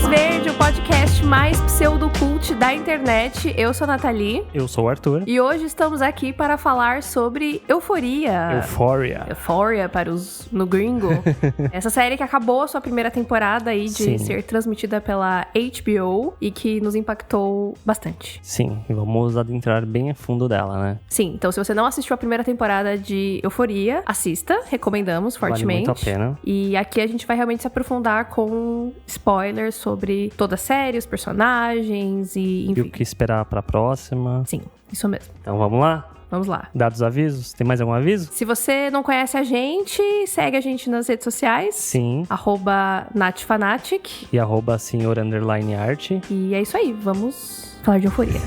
Verde, o podcast mais pseudo-cult da internet. Eu sou a Nathalie. Eu sou o Arthur. E hoje estamos aqui para falar sobre Euphoria. Euphoria para os no gringo. Essa série que acabou a sua primeira temporada aí de ser transmitida pela HBO e que nos impactou bastante. Sim, e vamos adentrar bem a fundo dela, né? Sim, então se você não assistiu a primeira temporada de Euphoria, assista, recomendamos fortemente. Vale muito a pena. E aqui a gente vai realmente se aprofundar com spoilers sobre toda a série, os personagens e enfim. E o que esperar pra próxima. Sim, isso mesmo. Então vamos lá? Vamos lá. Dados avisos? Tem mais algum aviso? Se você não conhece a gente, segue a gente nas redes sociais. Sim. @natfanatic. E @senhor_art. E é isso aí, vamos falar de Euphoria.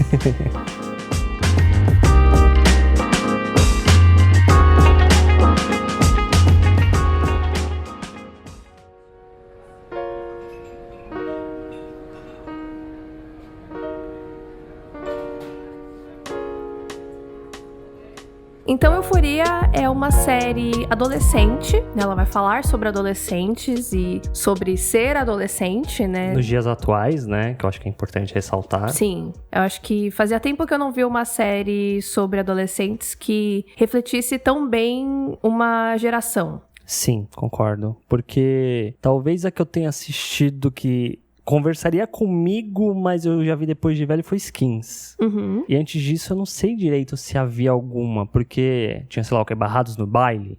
Então, Euphoria é uma série adolescente, né? Ela vai falar sobre adolescentes e sobre ser adolescente, né? Nos dias atuais, né? Que eu acho que é importante ressaltar. Sim, eu acho que fazia tempo que eu não vi uma série sobre adolescentes que refletisse tão bem uma geração. Sim, concordo. Porque talvez a que eu tenha assistido que conversaria comigo, mas eu já vi depois de velho, foi Skins. Uhum. E antes disso, eu não sei direito se havia alguma, porque tinha, sei lá, o que, Barrados no Baile?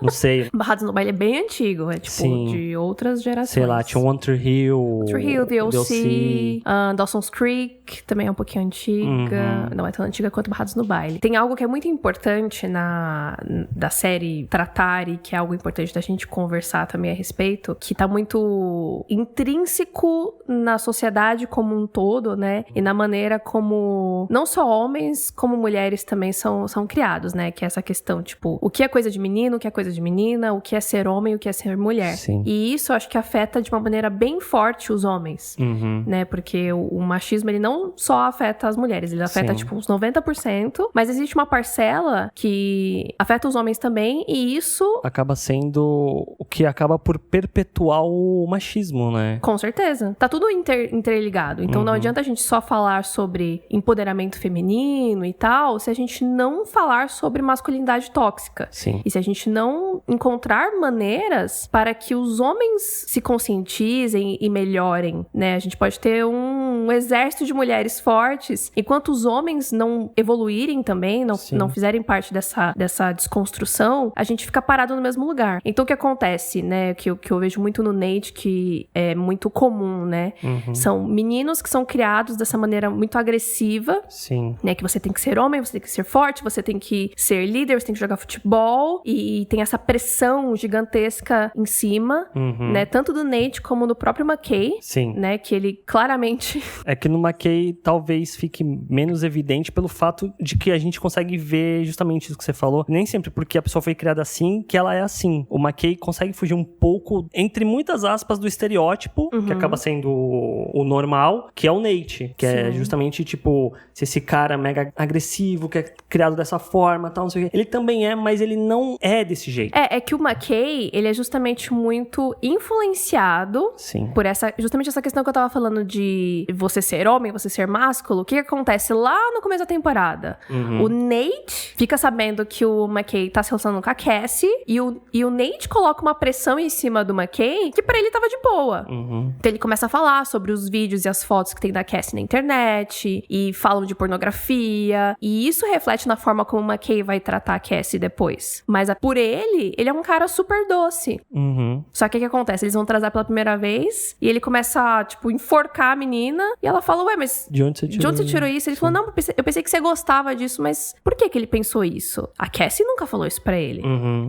Não sei. Barrados no Baile é bem antigo, é tipo de outras gerações. Sei lá, tinha One Tree Hill. One Tree Hill, DLC, Dawson's Creek, também é um pouquinho antiga. Não é tão antiga quanto Barrados no Baile. Tem algo que é muito importante da série tratar e que é algo importante da gente conversar também a respeito, que tá muito intrínseco na sociedade como um todo, né? E na maneira como não só homens, como mulheres também são criados, né? Que é essa questão, tipo, o que é coisa de menino, o que é coisa de menina, o que é ser homem, o que é ser mulher. Sim. E isso eu acho que afeta de uma maneira bem forte os homens, né? Porque o machismo, ele não só afeta as mulheres, ele afeta, tipo, uns 90%, mas existe uma parcela que afeta os homens também, e isso acaba sendo o que acaba por perpetuar o machismo, né? Com certeza. Tá tudo interligado. Então não adianta a gente só falar sobre empoderamento feminino e tal, se a gente não falar sobre masculinidade tóxica. Sim. E se a gente não encontrar maneiras para que os homens se conscientizem e melhorem, né? A gente pode ter um exército de mulheres fortes, enquanto os homens não evoluírem também, não fizerem parte dessa desconstrução, a gente fica parado no mesmo lugar. Então o que acontece, né? Que eu vejo muito no Nate, que é muito comum, né? São meninos que são criados dessa maneira muito agressiva. Sim. Né? Que você tem que ser homem, você tem que ser forte, você tem que ser líder, você tem que jogar futebol, e tem essa pressão gigantesca em cima, né? Tanto do Nate como do próprio McKay. Sim. Né? Que ele claramente... É que no McKay talvez fique menos evidente pelo fato de que a gente consegue ver justamente isso que você falou. Nem sempre porque a pessoa foi criada assim, que ela é assim. O McKay consegue fugir um pouco, entre muitas aspas, do estereótipo, que acaba sendo o normal, que é o Nate. Que é justamente, tipo, se esse cara mega agressivo, que é criado dessa forma, tal, não sei o quê. Ele também é, mas ele não é desse jeito. É que o McKay, ele é justamente muito influenciado por justamente essa questão que eu tava falando de você ser homem, você ser másculo. O que acontece lá no começo da temporada? O Nate fica sabendo que o McKay tá se relacionando com a Cassie, e o Nate coloca uma pressão em cima do McKay que pra ele tava de boa. Então ele começa a falar sobre os vídeos e as fotos que tem da Cassie na internet, e falam de pornografia, e isso reflete na forma como o McKay vai tratar a Cassie depois. Mas por ele é um cara super doce. Só que o que acontece? Eles vão transar pela primeira vez, e ele começa a, tipo, enforcar a menina, e ela fala, ué, mas de onde você tirou isso? Ele falou, não, eu pensei que você gostava disso, mas por que ele pensou isso? A Cassie nunca falou isso pra ele.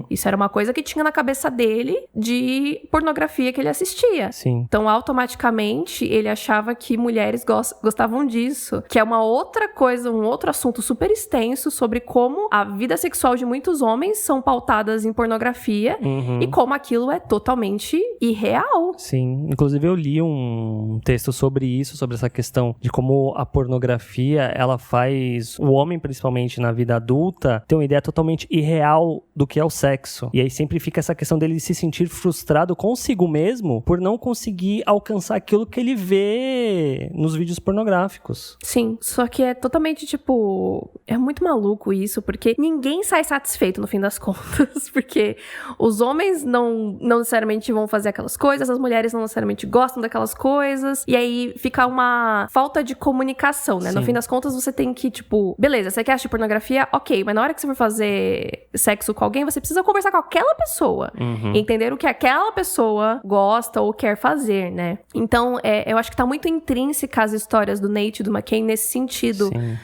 Isso era uma coisa que tinha na cabeça dele de pornografia que ele assistia. Sim. Então, automaticamente, ele achava que mulheres gostavam disso, que é uma outra coisa, um outro assunto super extenso sobre como a vida sexual de muitos homens são pautadas em pornografia e como aquilo é totalmente irreal. Sim, inclusive eu li um texto sobre isso, sobre essa questão de como a pornografia, ela faz o homem, principalmente na vida adulta, ter uma ideia totalmente irreal do que é o sexo. E aí sempre fica essa questão dele se sentir frustrado consigo mesmo por não conseguir alcançar aquilo que ele vê nos vídeos pornográficos. Sim, só que é totalmente, tipo... É muito maluco isso, porque ninguém sai satisfeito no fim das contas, porque os homens não necessariamente vão fazer aquelas coisas, as mulheres não necessariamente gostam daquelas coisas, e aí fica uma falta de comunicação, né? Sim. No fim das contas, você tem que, tipo... Beleza, você quer assistir pornografia? Ok, mas na hora que você for fazer sexo com alguém, você precisa conversar com aquela pessoa. E entender o que aquela pessoa gosta ou quer fazer, né? Então, eu acho que tá muito intrínseca as histórias do Nate e do McCain nesse sentido. Sim.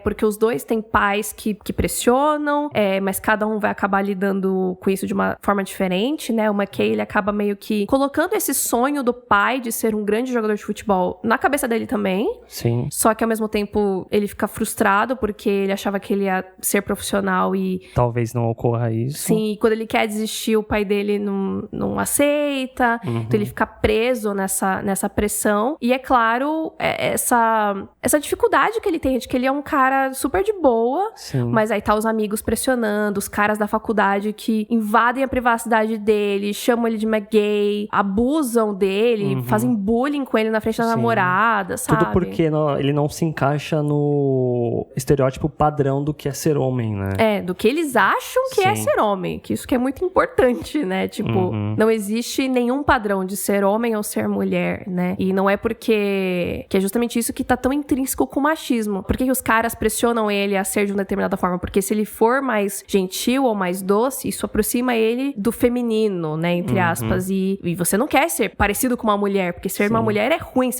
Porque os dois têm pais que pressionam, mas cada um vai acabar lidando com isso de uma forma diferente, né? O McCain, ele acaba meio que colocando esse sonho do pai de ser um grande jogador de futebol na cabeça dele também. Sim. Só que, ao mesmo tempo, ele fica frustrado porque ele achava que ele ia ser profissional e... Talvez não ocorra isso. Sim, e quando ele quer desistir, o pai dele não aceita. Então, ele fica preso nessa pressão. E, é claro, essa dificuldade que ele tem, de que ele é um cara super de boa, sim, mas aí tá os amigos pressionando, os caras da faculdade que invadem a privacidade dele, chamam ele de gay, abusam dele, fazem bullying com ele na frente da namorada, sabe? Tudo porque ele não se encaixa no estereótipo padrão do que é ser homem, né? Do que eles acham que é ser homem, que isso que é muito importante, né? Tipo, não existe nenhum padrão de ser homem ou ser mulher, né? E não é porque... que é justamente isso que tá tão intrínseco com o machismo. Por que os caras pressionam ele a ser de uma determinada forma? Porque se ele for mais gentil ou mais doce, isso aproxima ele do feminino, né? Entre aspas. E você não quer ser parecido com uma mulher, porque ser uma mulher é ruim,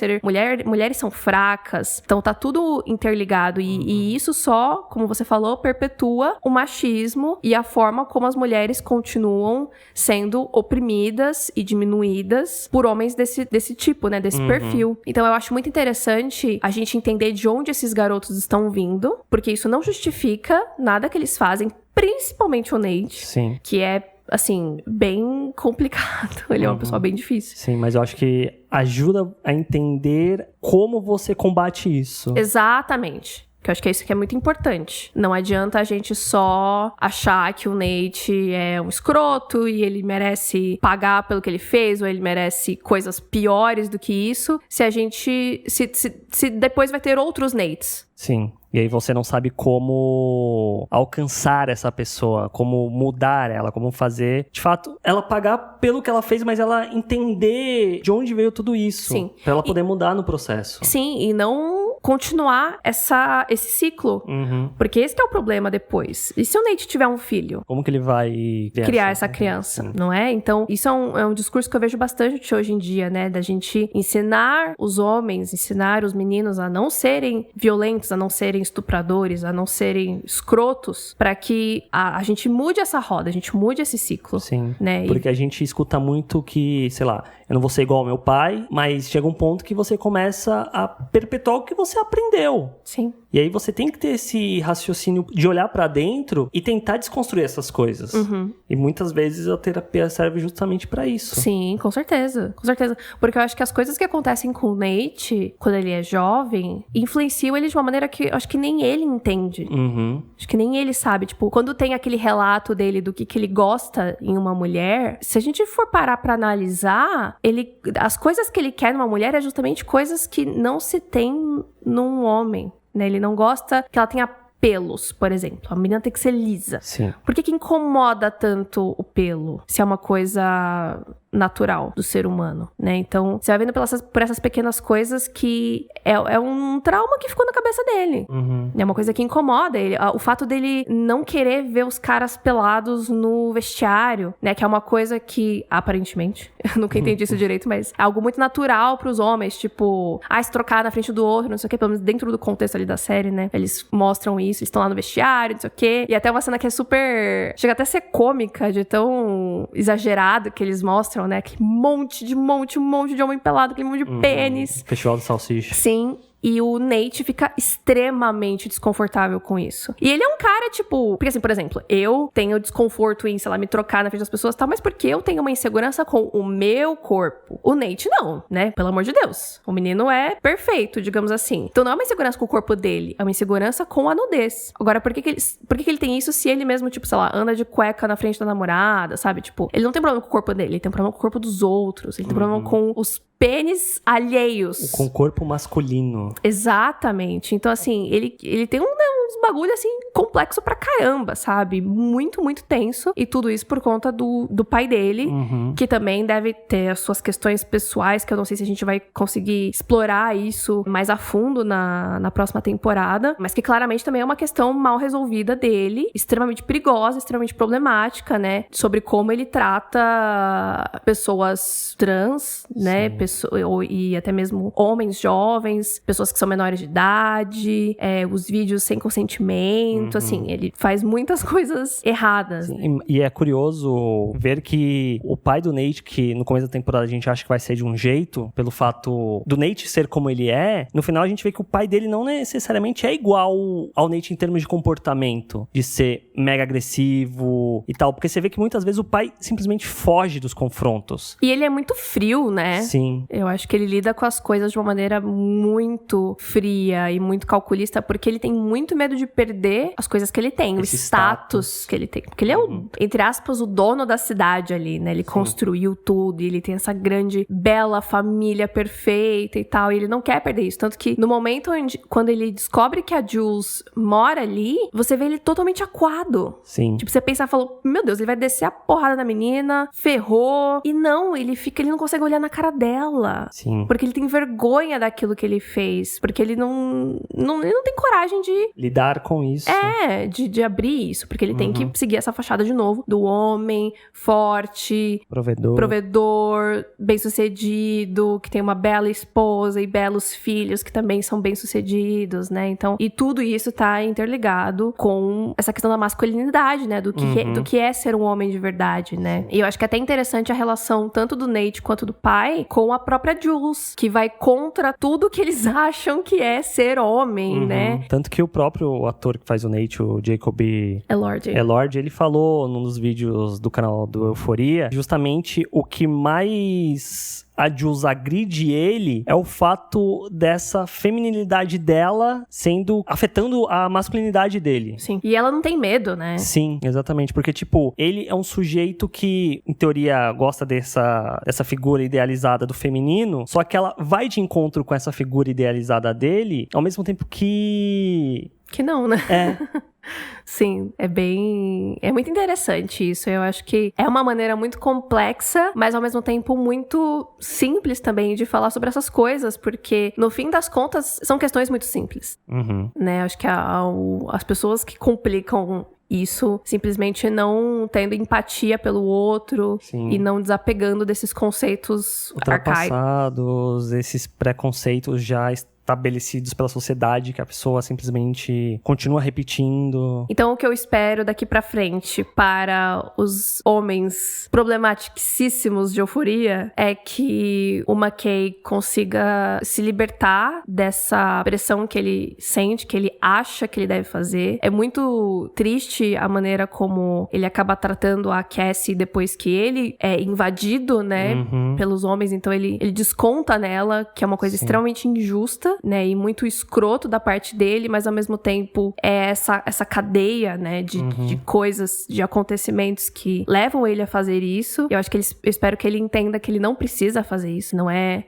mulheres são fracas. Então tá tudo interligado. E isso só, como você falou, perpetua o machismo e a forma como as mulheres continuam sendo oprimidas e diminuídas por homens desse tipo, né? Desse perfil. Então eu acho muito interessante a gente entender de onde esses garotos estão vindo, porque isso não justifica nada que eles fazem, principalmente o Nate, sim, que é, assim, bem complicado. Ele é uma pessoa bem difícil. Sim, mas eu acho que ajuda a entender como você combate isso. Exatamente. Que eu acho que é isso que é muito importante. Não adianta a gente só achar que o Nate é um escroto e ele merece pagar pelo que ele fez, ou ele merece coisas piores do que isso, se a gente... Se depois vai ter outros Nates. Sim. E aí você não sabe como alcançar essa pessoa, como mudar ela, como fazer, de fato, ela pagar pelo que ela fez, mas ela entender de onde veio tudo isso. Sim. Pra ela poder mudar no processo. Sim, e não continuar esse ciclo. Porque esse que é o problema depois. E se o Nate tiver um filho? Como que ele vai criar essa criança, não é? Então, isso é um discurso que eu vejo bastante hoje em dia, né? Da gente ensinar os homens, ensinar os meninos a não serem violentos, a não serem estupradores, a não serem escrotos, para que a gente mude essa roda, a gente mude esse ciclo. Sim, né? Porque a gente escuta muito que, sei lá, eu não vou ser igual ao meu pai, mas chega um ponto que você começa a perpetuar o que você aprendeu. Sim. E aí você tem que ter esse raciocínio de olhar pra dentro e tentar desconstruir essas coisas. E muitas vezes a terapia serve justamente pra isso. Sim, com certeza. Com certeza. Porque eu acho que as coisas que acontecem com o Nate, quando ele é jovem, influenciam ele de uma maneira que eu acho que nem ele entende. Acho que nem ele sabe. Tipo, quando tem aquele relato dele do que ele gosta em uma mulher, se a gente for parar pra analisar, as coisas que ele quer numa mulher é justamente coisas que não se tem num homem. Né? Ele não gosta que ela tenha pelos, por exemplo. A menina tem que ser lisa. Sim. Por que incomoda tanto o pelo? Se é uma coisa natural do ser humano, né? Então, você vai vendo por essas pequenas coisas que é um trauma que ficou na cabeça dele. É uma coisa que incomoda ele. O fato dele não querer ver os caras pelados no vestiário, né? Que é uma coisa que, aparentemente, eu nunca entendi isso direito, mas é algo muito natural pros homens, tipo, se trocar na frente do outro, não sei o quê, pelo menos dentro do contexto ali da série, né? Eles mostram isso, eles estão lá no vestiário, não sei o quê. E até uma cena que é super... chega até a ser cômica, de tão exagerado que eles mostram, né? Aquele um monte de homem pelado, aquele monte de pênis. Festival de salsicha. Sim. E o Nate fica extremamente desconfortável com isso. E ele é um cara, tipo... Porque assim, por exemplo, eu tenho desconforto em, sei lá, me trocar na frente das pessoas e tal, mas porque eu tenho uma insegurança com o meu corpo. O Nate não, né? Pelo amor de Deus. O menino é perfeito, digamos assim. Então não é uma insegurança com o corpo dele, é uma insegurança com a nudez. Agora, por que ele tem isso se ele mesmo, tipo, sei lá, anda de cueca na frente da namorada, sabe? Tipo, ele não tem problema com o corpo dele, ele tem problema com o corpo dos outros, ele tem problema com os pênis alheios. Com o corpo masculino. Exatamente. Então, assim, ele tem uns bagulho, assim, complexo pra caramba, sabe? Muito, muito tenso. E tudo isso por conta do pai dele, que também deve ter as suas questões pessoais, que eu não sei se a gente vai conseguir explorar isso mais a fundo na próxima temporada, mas que claramente também é uma questão mal resolvida dele, extremamente perigosa, extremamente problemática, né? Sobre como ele trata pessoas trans, né? E até mesmo homens jovens, pessoas que são menores de idade, os vídeos sem consentimento, assim, ele faz muitas coisas erradas. Sim, e é curioso ver que o pai do Nate, que no começo da temporada a gente acha que vai ser de um jeito, pelo fato do Nate ser como ele é, no final a gente vê que o pai dele não necessariamente é igual ao Nate em termos de comportamento, de ser mega agressivo e tal, porque você vê que muitas vezes o pai simplesmente foge dos confrontos. E ele é muito frio, né? Sim. Eu acho que ele lida com as coisas de uma maneira muito fria e muito calculista, porque ele tem muito medo de perder as coisas que ele tem, o status que ele tem. Porque ele é, entre aspas, o dono da cidade ali, né? Ele construiu tudo e ele tem essa grande, bela família perfeita e tal, e ele não quer perder isso. Tanto que no momento quando ele descobre que a Jules mora ali, você vê ele totalmente acuado. Sim. Tipo, você pensa, falou, meu Deus, ele vai descer a porrada da menina, ferrou. E não, ele não consegue olhar na cara dela. Sim. Porque ele tem vergonha daquilo que ele fez. Porque ele não tem coragem de... lidar com isso. De abrir isso. Porque ele tem que seguir essa fachada de novo. Do homem forte. Provedor. Bem-sucedido. Que tem uma bela esposa e belos filhos que também são bem-sucedidos, né? Então, e tudo isso tá interligado com essa questão da masculinidade, né? Do que é ser um homem de verdade, né? E eu acho que é até interessante a relação tanto do Nate quanto do pai com a própria Jules, que vai contra tudo que eles acham que é ser homem, né? Tanto que o próprio ator que faz o Nate, o Jacob Elord, ele falou num dos vídeos do canal do Euforia, justamente o que mais a Jules agride ele é o fato dessa feminilidade dela afetando a masculinidade dele. Sim. E ela não tem medo, né? Sim, exatamente. Porque, tipo, ele é um sujeito que, em teoria, gosta dessa figura idealizada do feminino, só que ela vai de encontro com essa figura idealizada dele, ao mesmo tempo que não, né? É. Sim, é muito interessante isso. Eu acho que é uma maneira muito complexa, mas ao mesmo tempo muito simples também de falar sobre essas coisas, porque no fim das contas são questões muito simples, né? Acho que as pessoas que complicam isso simplesmente não tendo empatia pelo outro e não desapegando desses conceitos ultrapassados, esses preconceitos já estabelecidos pela sociedade que a pessoa simplesmente continua repetindo. Então, o que eu espero daqui pra frente para os homens problematicíssimos de Euforia é que o McKay consiga se libertar dessa pressão que ele sente, que ele acha que ele deve fazer. É muito triste a maneira como ele acaba tratando a Cassie depois que ele é invadido, né, pelos homens. Então, ele desconta nela, que é uma coisa extremamente injusta, né, e muito escroto da parte dele, mas ao mesmo tempo é essa cadeia, né, de coisas, de acontecimentos que levam ele a fazer isso. Eu acho que eu espero que ele entenda que ele não precisa fazer isso, não é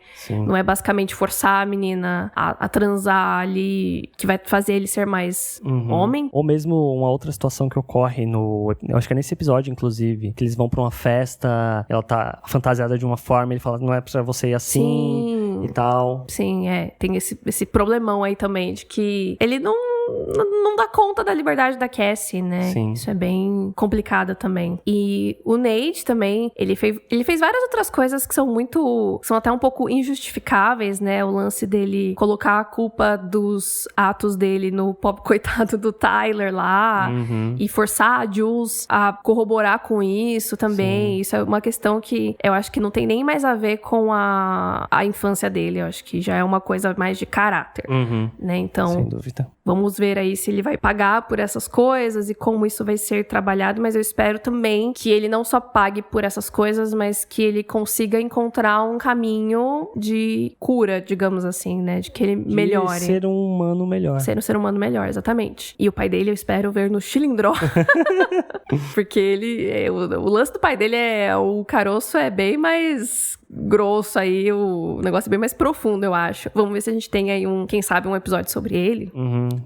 basicamente forçar a menina a transar ali, que vai fazer ele ser mais homem. Ou mesmo uma outra situação que ocorre eu acho que é nesse episódio, inclusive, que eles vão pra uma festa, ela tá fantasiada de uma forma, ele fala, não é pra você ir assim e tal. Sim, tem esse problemão aí também, de que ele não não dá conta da liberdade da Cassie, né? Sim. Isso é bem complicado também. E o Nate também, ele fez várias outras coisas que são até um pouco injustificáveis, né? O lance dele colocar a culpa dos atos dele no pobre coitado do Tyler lá, e forçar a Jules a corroborar com isso também. Sim. Isso é uma questão que eu acho que não tem nem mais a ver com a infância dele. Eu acho que já é uma coisa mais de caráter, né? Então, sem dúvida. Vamos ver aí se ele vai pagar por essas coisas e como isso vai ser trabalhado, mas eu espero também que ele não só pague por essas coisas, mas que ele consiga encontrar um caminho de cura, digamos assim, né? De que ele melhore. De ser um humano melhor. Ser um ser humano melhor, exatamente. E o pai dele eu espero ver no Chilindró. Porque o lance do pai dele o caroço é bem mais grosso aí, o negócio é bem mais profundo, eu acho. Vamos ver se a gente tem aí quem sabe, um episódio sobre ele.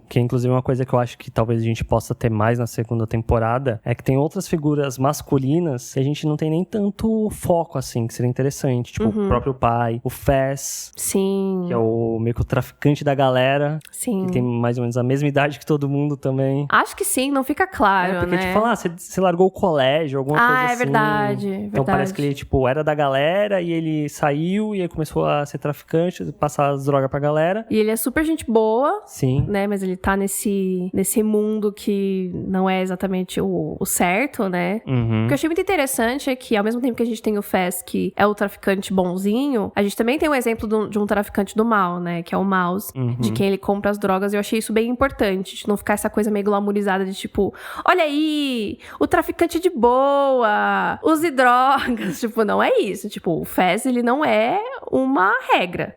Que é inclusive uma coisa que eu acho que talvez a gente possa ter mais na segunda temporada, é que tem outras figuras masculinas que a gente não tem nem tanto foco, assim, que seria interessante. Tipo, o próprio pai, o Fez. Sim. Que é o meio que o traficante da galera. Sim. Que tem mais ou menos a mesma idade que todo mundo também. Acho que sim, não fica claro, porque, né? tipo, você largou o colégio, alguma coisa assim. É verdade, Então parece que ele, tipo, era da galera e ele saiu e aí começou a ser traficante, passar as drogas pra galera. E ele é super gente boa. Sim. Né? Mas ele tá nesse mundo que não é exatamente o certo, né? O que eu achei muito interessante é que, ao mesmo tempo que a gente tem o Fez, que é o traficante bonzinho, a gente também tem um exemplo de um traficante do mal, né? Que é o Mouse, de quem ele compra as drogas. E eu achei isso bem importante, de não ficar essa coisa meio glamourizada de tipo, olha aí, o traficante de boa, use drogas. Tipo, não é isso. Tipo, o Fez, ele não é uma regra,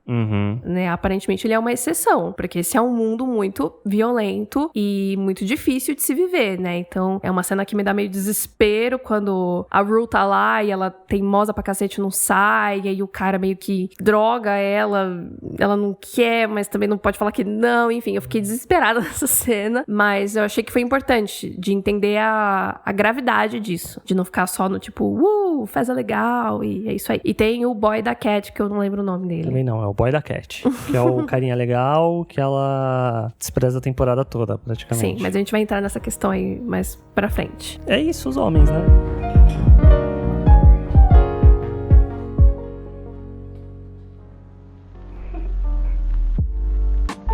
né? Aparentemente ele é uma exceção, porque esse é um mundo muito violento e muito difícil de se viver, né? Então, é uma cena que me dá meio desespero quando a Rue tá lá e ela teimosa pra cacete não sai, e aí o cara meio que droga ela não quer, mas também não pode falar que não, enfim, eu fiquei desesperada nessa cena, mas eu achei que foi importante de entender a gravidade disso, de não ficar só no tipo, Fez é legal, e é isso aí. E tem o boy da Cat, que eu não lembro o nome dele. Também não, é o boy da Cat, que é o carinha legal, que ela despreza a temporada toda, praticamente. Sim, mas a gente vai entrar nessa questão aí mais pra frente. É isso, os homens, né?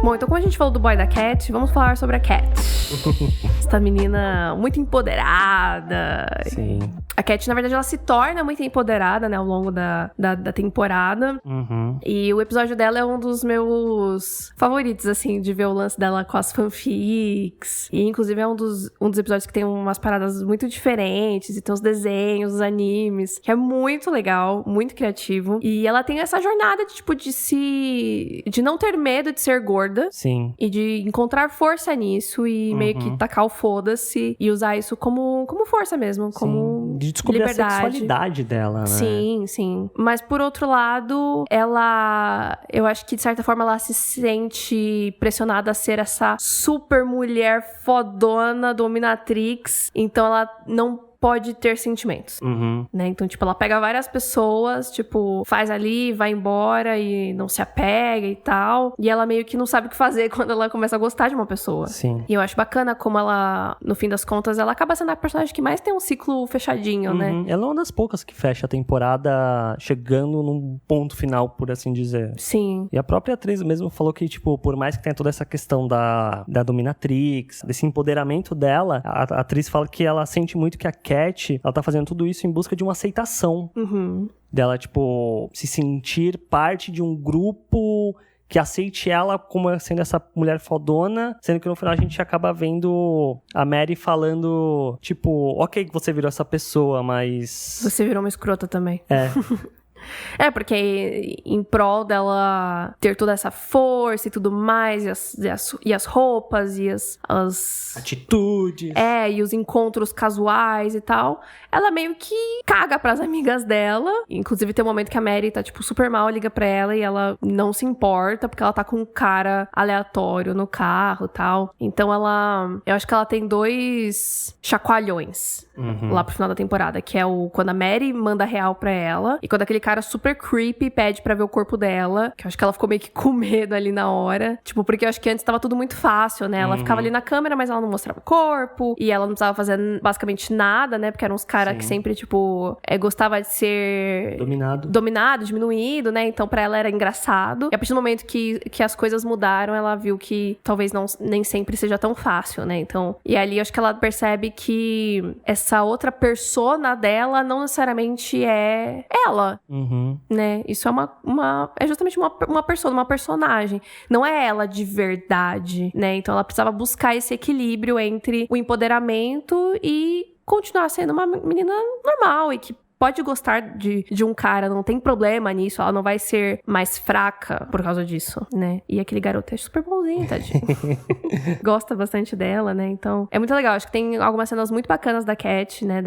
Bom, então como a gente falou do boy da Cat, vamos falar sobre a Cat. Essa menina muito empoderada. Sim. A Cat, na verdade, ela se torna muito empoderada, né, ao longo da temporada. E o episódio dela é um dos meus favoritos, assim, de ver o lance dela com as fanfics. E, inclusive, é um dos episódios que tem umas paradas muito diferentes. E tem os desenhos, os animes, que é muito legal, muito criativo. E ela tem essa jornada de, tipo, de não ter medo de ser gorda. Sim. E de encontrar força nisso e meio que tacar o foda-se e usar isso como força mesmo, como de descobrir liberdade. A sexualidade dela, né? Sim, sim. Mas por outro lado, eu acho que de certa forma ela se sente pressionada a ser essa super mulher fodona, dominatrix. Então ela não pode ter sentimentos, né? Então, tipo, ela pega várias pessoas, tipo, faz ali, vai embora e não se apega e tal. E ela meio que não sabe o que fazer quando ela começa a gostar de uma pessoa. Sim. E eu acho bacana como ela, no fim das contas, ela acaba sendo a personagem que mais tem um ciclo fechadinho, né? Ela é uma das poucas que fecha a temporada chegando num ponto final, por assim dizer. Sim. E a própria atriz mesmo falou que, tipo, por mais que tenha toda essa questão da dominatrix, desse empoderamento dela, a atriz fala que ela sente muito que a Cat, ela tá fazendo tudo isso em busca de uma aceitação. Dela, tipo, se sentir parte de um grupo que aceite ela como sendo essa mulher fodona, sendo que no final a gente acaba vendo a Mary falando, tipo, ok que você virou essa pessoa, mas... Você virou uma escrota também. É. É, porque em prol dela ter toda essa força e tudo mais, e as roupas, e as atitudes. É, e os encontros casuais e tal, ela meio que caga pras amigas dela. Inclusive tem um momento que a Mary tá, tipo, super mal, liga pra ela e ela não se importa, porque ela tá com um cara aleatório no carro e tal. Então eu acho que ela tem 2 chacoalhões lá pro final da temporada, que é quando a Mary manda real pra ela, e quando aquele cara cara super creepy pede pra ver o corpo dela, que eu acho que ela ficou meio que com medo ali na hora. Tipo, porque eu acho que antes tava tudo muito fácil, né? Ela ficava ali na câmera, mas ela não mostrava o corpo, e ela não precisava fazer basicamente nada, né? Porque eram uns caras que sempre, tipo, gostava de ser... Dominado, diminuído, né? Então pra ela era engraçado. E a partir do momento que as coisas mudaram, ela viu que talvez nem sempre seja tão fácil, né? Então, e ali eu acho que ela percebe que essa outra persona dela não necessariamente é ela, né? Isso é justamente uma persona, uma personagem. Não é ela de verdade, né? Então ela precisava buscar esse equilíbrio entre o empoderamento e continuar sendo uma menina normal e que pode gostar de um cara, não tem problema nisso, ela não vai ser mais fraca por causa disso, né? E aquele garoto é super bonzinho, tadinho. Gosta bastante dela, né? Então, é muito legal. Acho que tem algumas cenas muito bacanas da Cat, né?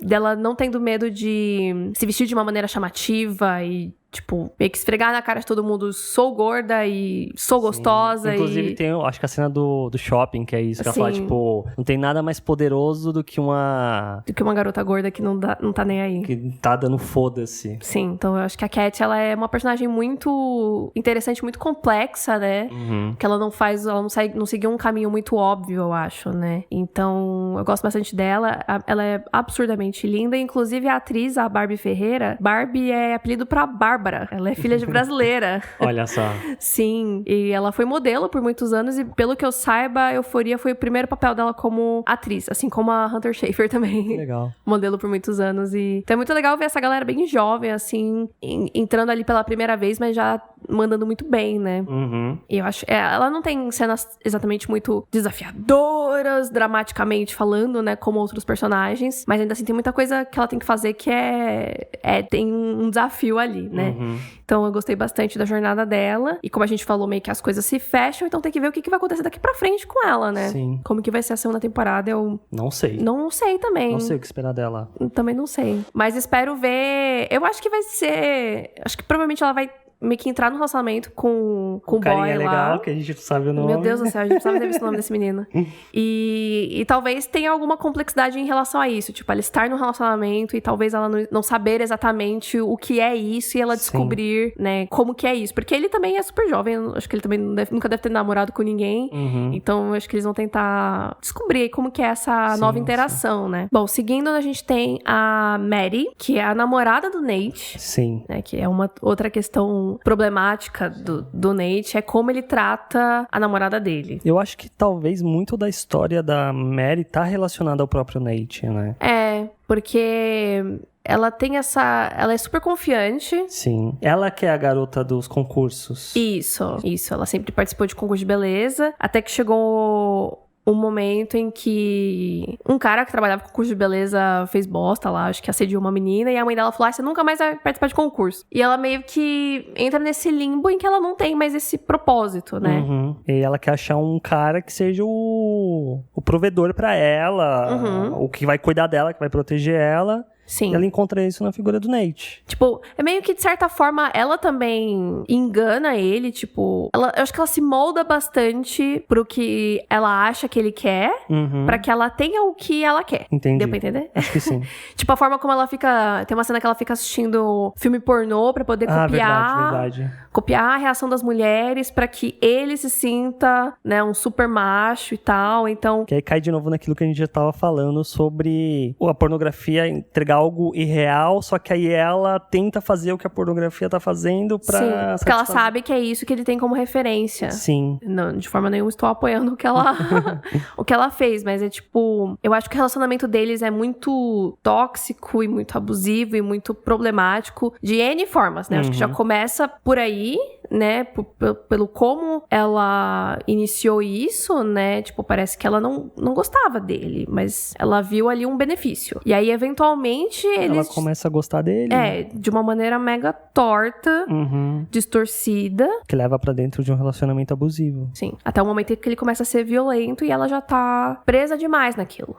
Dela não tendo medo de se vestir de uma maneira chamativa e tipo, meio que esfregar na cara de todo mundo, sou gorda e sou gostosa. Inclusive tem, acho que a cena do shopping, que é isso. Que ela fala, tipo, não tem nada mais poderoso do que uma garota gorda que não tá nem aí. Que tá dando foda-se. Sim, então eu acho que a Cat, ela é uma personagem muito interessante, muito complexa, né? Que ela não seguiu um caminho muito óbvio, eu acho, né? Então, eu gosto bastante dela. Ela é absurdamente linda. Inclusive, a atriz, a Barbie Ferreira, Barbie é apelido pra Bárbara. Ela é filha de brasileira. Olha só. Sim. E ela foi modelo por muitos anos e, pelo que eu saiba, Euphoria foi o primeiro papel dela como atriz, assim como a Hunter Schafer também. Legal. Modelo por muitos anos. E então é muito legal ver essa galera bem jovem, assim, entrando ali pela primeira vez, mas já mandando muito bem, né? E eu acho... ela não tem cenas exatamente muito desafiadoras, dramaticamente falando, né? Como outros personagens. Mas ainda assim, tem muita coisa que ela tem que fazer que tem um desafio ali, né? Então eu gostei bastante da jornada dela. E como a gente falou, meio que as coisas se fecham, então tem que ver o que vai acontecer daqui pra frente com ela, né? Sim. Como que vai ser a segunda temporada, eu... Não sei. Não sei também. Não sei o que esperar dela. Também não sei. Mas espero ver... Eu acho que vai ser... Acho que provavelmente ela vai meio que entrar no relacionamento com o boy lá. Legal, que a gente não sabe o nome. Meu Deus do céu, a gente precisava ter visto o nome desse menino. E talvez tenha alguma complexidade em relação a isso. Tipo, ela estar no relacionamento e talvez ela não saber exatamente o que é isso e ela descobrir, né, como que é isso. Porque ele também é super jovem, acho que ele também nunca deve ter namorado com ninguém. Então, acho que eles vão tentar descobrir como que é essa nova interação, né? Bom, seguindo, a gente tem a Maddie, que é a namorada do Nate. Sim. Né, que é uma outra questão problemática do Nate, é como ele trata a namorada dele. Eu acho que talvez muito da história da Mary tá relacionada ao próprio Nate, né? Porque ela tem ela é super confiante. Sim. Ela que é a garota dos concursos. Isso. Ela sempre participou de concurso de beleza, até que chegou um momento em que um cara que trabalhava com concurso de beleza fez bosta lá, acho que assediou uma menina, e a mãe dela falou, você nunca mais vai participar de concurso. E ela meio que entra nesse limbo em que ela não tem mais esse propósito, né? E ela quer achar um cara que seja o provedor pra ela, o que vai cuidar dela, que vai proteger ela. Sim. E ela encontra isso na figura do Nate. Tipo, é meio que, de certa forma, ela também engana ele, tipo... eu acho que ela se molda bastante pro que ela acha que ele quer, pra que ela tenha o que ela quer. Entendi. Deu pra entender? Acho que sim. Tipo, a forma como ela fica... Tem uma cena que ela fica assistindo filme pornô pra poder copiar... Verdade. Copiar a reação das mulheres pra que ele se sinta, né, um super macho e tal, então... Que aí cai de novo naquilo que a gente já tava falando sobre a pornografia entregar algo irreal, só que aí ela tenta fazer o que a pornografia tá fazendo pra... Sim, porque ela sabe que é isso que ele tem como referência. Sim. Não, de forma nenhuma estou apoiando o que ela o que ela fez, mas é tipo... Eu acho que o relacionamento deles é muito tóxico e muito abusivo e muito problemático de N formas, né? Acho que já começa por aí, né? Pelo como ela iniciou isso, né? Tipo, parece que ela não gostava dele, mas ela viu ali um benefício. E aí, eventualmente, ela começa a gostar dele. De uma maneira mega torta, distorcida. Que leva pra dentro de um relacionamento abusivo. Sim. Até o momento em que ele começa a ser violento e ela já tá presa demais naquilo.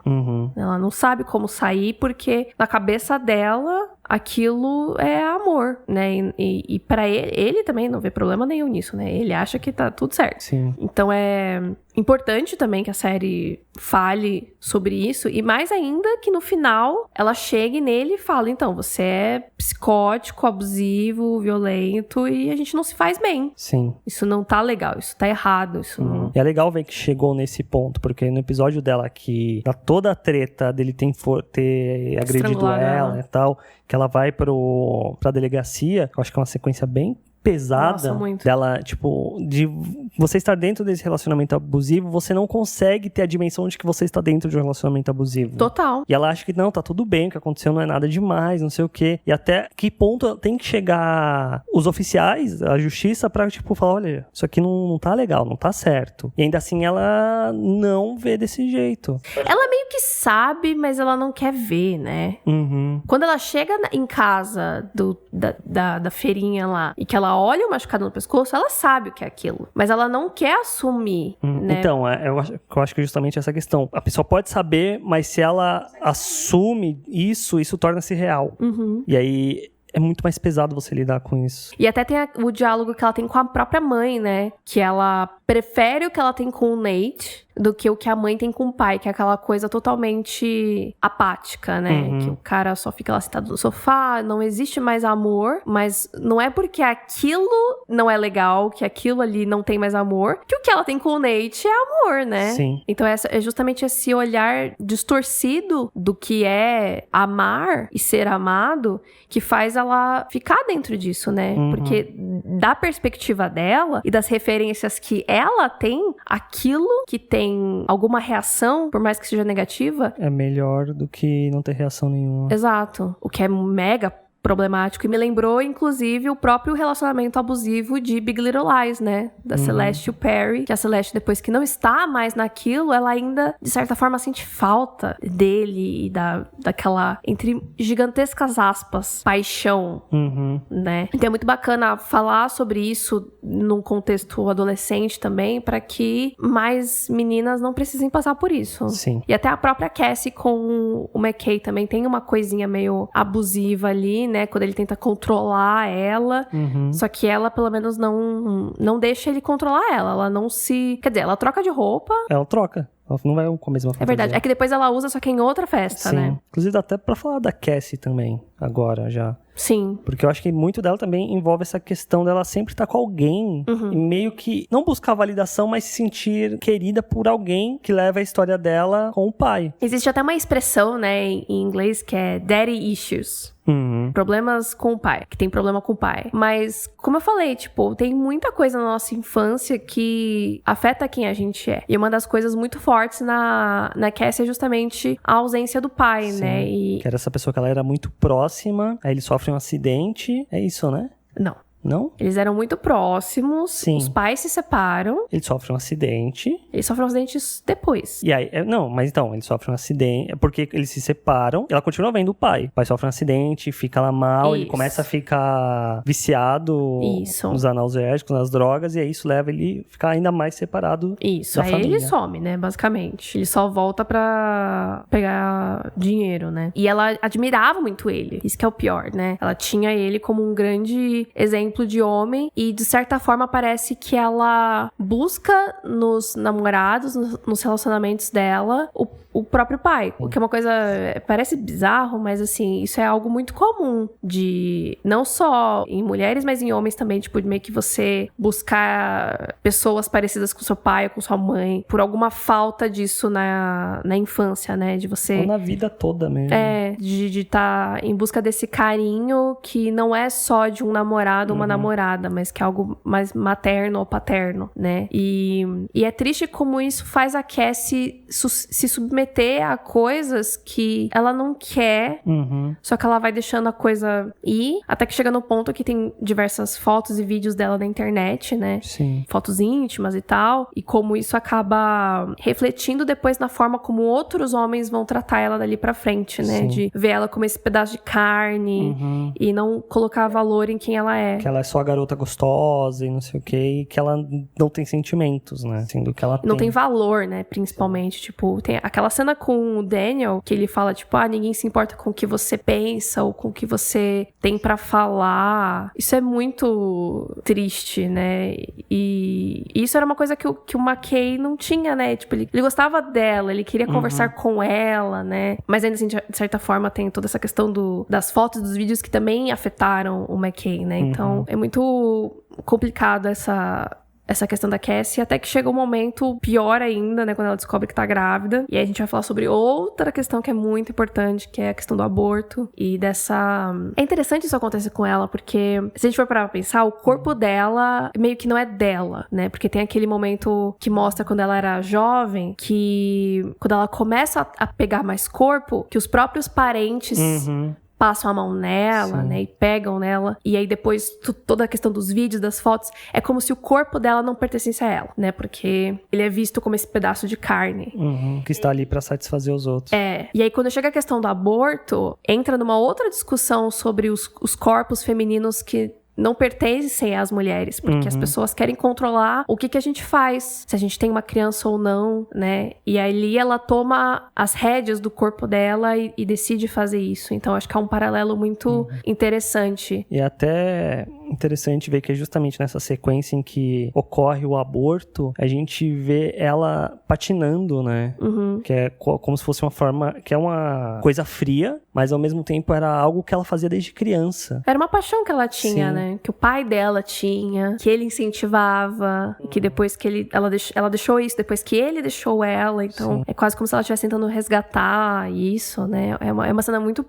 Ela não sabe como sair, porque na cabeça dela, aquilo é amor, né? E pra ele também não vê problema nenhum nisso, né? Ele acha que tá tudo certo. Sim. Então é importante também que a série fale sobre isso, e mais ainda que no final ela chegue nele e fale, então, você é psicótico, abusivo, violento, e a gente não se faz bem. Sim. Isso não tá legal, isso tá errado, isso não... E é legal ver que chegou nesse ponto, porque no episódio dela que dá toda a treta dele ter agredido ela e tal, que ela vai pra delegacia, eu acho que é uma sequência bem pesada. Nossa, muito. Dela, tipo, de você estar dentro desse relacionamento abusivo, você não consegue ter a dimensão de que você está dentro de um relacionamento abusivo. Total. E ela acha que não, tá tudo bem, o que aconteceu não é nada demais, não sei o quê. E até que ponto tem que chegar os oficiais, a justiça, pra, tipo, falar, olha, isso aqui não tá legal, não tá certo. E ainda assim ela não vê desse jeito. Ela meio que sabe, mas ela não quer ver, né? Quando ela chega em casa da feirinha lá, e que ela olha o machucado no pescoço, ela sabe o que é aquilo. Mas ela não quer assumir, né? Então, eu acho que justamente essa questão. A pessoa pode saber, mas se ela assume isso torna-se real. E aí é muito mais pesado você lidar com isso. E até tem o diálogo que ela tem com a própria mãe, né? Que ela prefere o que ela tem com o Nate do que o que a mãe tem com o pai, que é aquela coisa totalmente apática, né? Que o cara só fica lá sentado no sofá, não existe mais amor, mas não é porque aquilo não é legal, que aquilo ali não tem mais amor, que o que ela tem com o Nate é amor, né? Sim. Então é justamente esse olhar distorcido do que é amar e ser amado que faz ela ficar dentro disso, né? Porque da perspectiva dela e das referências que ela tem, aquilo que tem alguma reação, por mais que seja negativa, é melhor do que não ter reação nenhuma. Exato. O que é mega problemático. E me lembrou, inclusive, o próprio relacionamento abusivo de Big Little Lies, né? Da Celeste e o Perry. Que a Celeste, depois que não está mais naquilo, ela ainda, de certa forma, sente falta dele e daquela, entre gigantescas aspas, paixão, né? Então é muito bacana falar sobre isso num contexto adolescente também, para que mais meninas não precisem passar por isso. Sim. E até a própria Cassie com o McKay também tem uma coisinha meio abusiva ali, né? Quando ele tenta controlar ela. Só que ela, pelo menos, não deixa ele controlar ela. Ela não se... Quer dizer, ela troca de roupa. Ela troca. Ela não vai com a mesma fantasia. É verdade. É que depois ela usa, só que em outra festa, Sim. né? Inclusive, dá até pra falar da Cassie também, agora já. Sim. Porque eu acho que muito dela também envolve essa questão dela sempre estar com alguém e meio que não buscar validação, mas se sentir querida por alguém que leva a história dela com o pai. Existe até uma expressão, né, em inglês que é daddy issues. Problemas com o pai, que tem problema com o pai. Mas, como eu falei, tipo, tem muita coisa na nossa infância que afeta quem a gente é. E uma das coisas muito fortes na Cassie é justamente a ausência do pai, Sim, né? que era essa pessoa que ela era muito próxima, aí ele sofre um acidente, é isso, né? Não. Não? Eles eram muito próximos. Sim. Os pais se separam. Ele sofre um acidente. Ele sofre um acidente depois. E aí, não, mas então, ele sofre um acidente. É porque eles se separam. Ela continua vendo o pai. O pai sofre um acidente, fica lá mal. Ele começa a ficar viciado nos analgésicos, nas drogas. E aí isso leva ele a ficar ainda mais separado. Isso. Da aí família. ele some, né? Basicamente. Ele só volta pra pegar dinheiro, né? E ela admirava muito ele. Isso que é o pior, né? Ela tinha ele como um grande exemplo de homem e de certa forma parece que ela busca nos namorados, nos relacionamentos dela, o próprio pai. O que é uma coisa, parece bizarro, mas assim, isso é algo muito comum de, não só em mulheres, mas em homens também, tipo, de meio que você buscar pessoas parecidas com seu pai ou com sua mãe, por alguma falta disso na infância, né, de você... Ou na vida toda mesmo. De estar em busca desse carinho que não é só de um namorado ou uma namorada, mas que é algo mais materno ou paterno, né, e é triste como isso faz a Cassie se submeter a coisas que ela não quer, só que ela vai deixando a coisa ir, até que chega no ponto que tem diversas fotos e vídeos dela na internet, né? Sim. Fotos íntimas e tal, e como isso acaba refletindo depois na forma como outros homens vão tratar ela dali pra frente, né? Sim. De ver ela como esse pedaço de carne e não colocar valor em quem ela é. Que ela é só a garota gostosa e não sei o que, e que ela não tem sentimentos, né? Sendo que ela não tem valor, né? Principalmente, tipo, tem aquela cena com o Daniel, que ele fala, tipo, ninguém se importa com o que você pensa ou com o que você tem pra falar. Isso é muito triste, né? E isso era uma coisa que o McKay não tinha, né? Tipo, ele gostava dela, ele queria conversar com ela, né? Mas ainda assim, de certa forma, tem toda essa questão das fotos, dos vídeos que também afetaram o McKay, né? Então, é muito complicado essa questão da Cassie, até que chega um momento pior ainda, né, quando ela descobre que tá grávida. E aí a gente vai falar sobre outra questão que é muito importante, que é a questão do aborto e dessa... É interessante isso acontecer com ela, porque se a gente for parar pra pensar, o corpo dela meio que não é dela, né, porque tem aquele momento que mostra quando ela era jovem, que quando ela começa a pegar mais corpo, que os próprios parentes... passam a mão nela, né, e pegam nela, e aí depois toda a questão dos vídeos, das fotos, é como se o corpo dela não pertencesse a ela, né, porque ele é visto como esse pedaço de carne. Que está ali pra satisfazer os outros. E aí quando chega a questão do aborto, entra numa outra discussão sobre os corpos femininos que não pertencem às mulheres, porque as pessoas querem controlar o que a gente faz, se a gente tem uma criança ou não, né? E ali ela toma as rédeas do corpo dela e decide fazer isso. Então, acho que é um paralelo muito interessante. E até interessante ver que é justamente nessa sequência em que ocorre o aborto, a gente vê ela patinando, né? Que é como se fosse uma forma... que é uma coisa fria, mas ao mesmo tempo era algo que ela fazia desde criança. Era uma paixão que ela tinha, né? Que o pai dela tinha, que ele incentivava, e que depois que ela deixou isso, depois que ele deixou ela, então é quase como se ela estivesse tentando resgatar isso, né? É uma cena muito...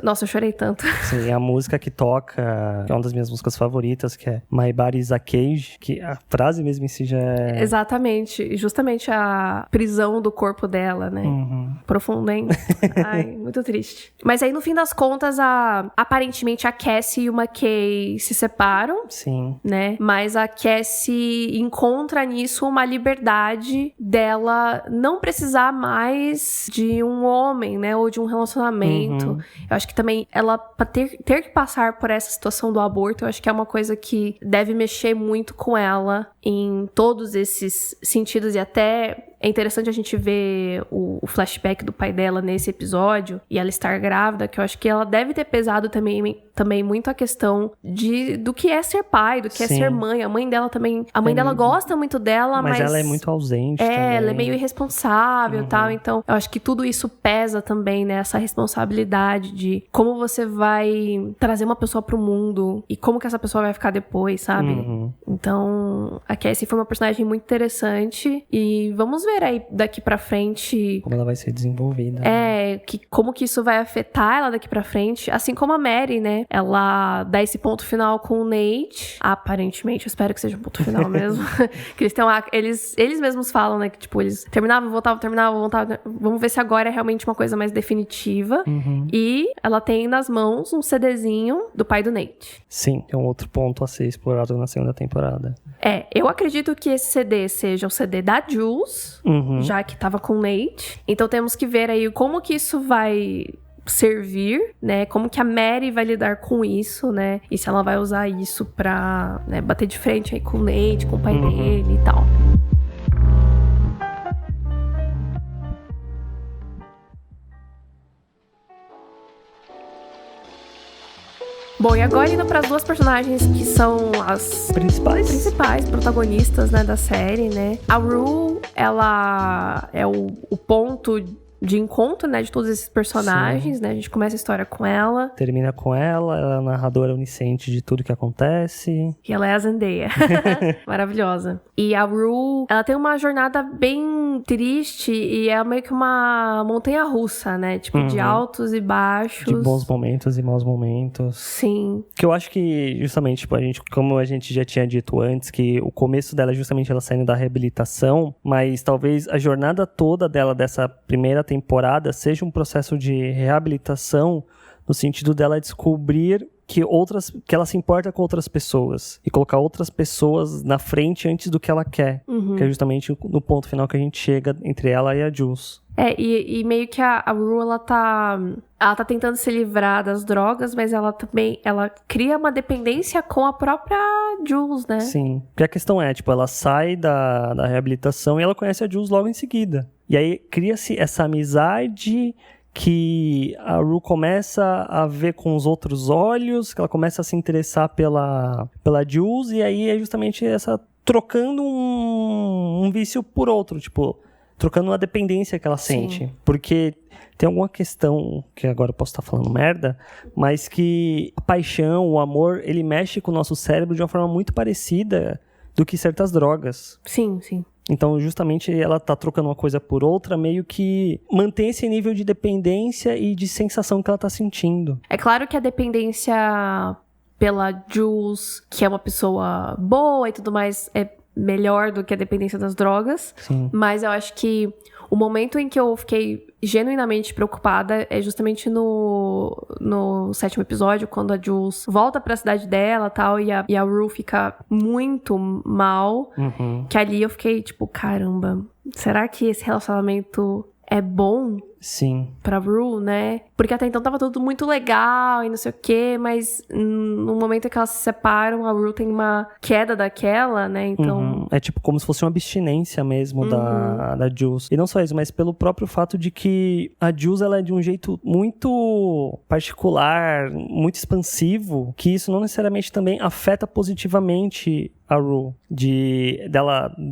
Nossa, eu chorei tanto. Sim, a música que toca, que é uma das minhas músicas favoritas, que é My Body's a Cage, que a frase mesmo em si já é... Exatamente, justamente a prisão do corpo dela, né? Profundo, hein? Ai, muito triste. Mas aí, no fim das contas, aparentemente a Cassie e o McKay se separam. Sim. Né? Mas a Cassie encontra nisso uma liberdade dela não precisar mais de um homem, né? Ou de um relacionamento. Eu acho que também ela, pra ter que passar por essa situação do aborto, eu acho que é uma coisa que deve mexer muito com ela em todos esses sentidos, e até é interessante a gente ver o flashback do pai dela nesse episódio e ela estar grávida, que eu acho que ela deve ter pesado também muito a questão do que é ser pai, do que é ser mãe. A mãe dela também... A mãe dela gosta muito dela, mas... ela é muito ausente também. Ela é meio irresponsável e tal. Então, eu acho que tudo isso pesa também, né? Essa responsabilidade de como você vai trazer uma pessoa pro mundo e como que essa pessoa vai ficar depois, sabe? Então, a Cassie foi uma personagem muito interessante e vamos ver aí daqui pra frente... como ela vai ser desenvolvida. Como que isso vai afetar ela daqui pra frente. Assim como a Mary, né? Ela dá esse ponto final com o Nate. Aparentemente, eu espero que seja um ponto final mesmo. Que eles mesmos falam, né? Que, tipo, eles terminavam, voltavam. Vamos ver se agora é realmente uma coisa mais definitiva. E ela tem nas mãos um CDzinho do pai do Nate. Sim, é um outro ponto a ser explorado na segunda temporada. Eu acredito que esse CD seja o CD da Jules, já que tava com o Nate. Então temos que ver aí como que isso vai servir, né? Como que a Mary vai lidar com isso, né? E se ela vai usar isso pra, né, bater de frente aí com o Nate, com o pai dele e tal. Bom, e agora indo para as duas personagens que são as principais protagonistas, né, da série, né? A Rue, ela é o ponto de encontro, né, de todos esses personagens, né? A gente começa a história com ela. Termina com ela é a narradora onisciente de tudo que acontece. E ela é a Zendaya. Maravilhosa. E a Rue, ela tem uma jornada bem triste e é meio que uma montanha-russa, né? Tipo, de altos e baixos. De bons momentos e maus momentos. Sim. Que eu acho que, justamente, tipo, como a gente já tinha dito antes, que o começo dela é justamente ela saindo da reabilitação, mas talvez a jornada toda dela, dessa primeira temporada, seja um processo de reabilitação no sentido dela descobrir que ela se importa com outras pessoas e colocar outras pessoas na frente antes do que ela quer, que é justamente no ponto final que a gente chega entre ela e a Jules. E meio que a Rue, ela tá tentando se livrar das drogas, mas ela cria uma dependência com a própria Jules, né? Sim, porque a questão é, tipo, ela sai da reabilitação e ela conhece a Jules logo em seguida. E aí cria-se essa amizade que a Rue começa a ver com os outros olhos, que ela começa a se interessar pela Jules, e aí é justamente essa trocando um vício por outro, tipo, trocando uma dependência que ela sente. Sim. Porque tem alguma questão, que agora eu posso estar falando merda, mas que a paixão, o amor, ele mexe com o nosso cérebro de uma forma muito parecida do que certas drogas. Sim, sim. Então, justamente, ela tá trocando uma coisa por outra, meio que mantém esse nível de dependência e de sensação que ela tá sentindo. É claro que a dependência pela Jules, que é uma pessoa boa e tudo mais, é melhor do que a dependência das drogas. Sim. Mas eu acho que o momento em que eu fiquei genuinamente preocupada é justamente no 7º episódio, quando a Jules volta pra cidade dela tal, e a Rue fica muito mal. Que ali eu fiquei tipo, caramba, será que esse relacionamento é bom? Sim. Pra Rue, né? Porque até então tava tudo muito legal e não sei o quê, mas no momento que elas se separam, a Rue tem uma queda daquela, né? Então... É tipo como se fosse uma abstinência mesmo da Jules. E não só isso, mas pelo próprio fato de que a Jules, ela é de um jeito muito particular, muito expansivo, que isso não necessariamente também afeta positivamente a Rue.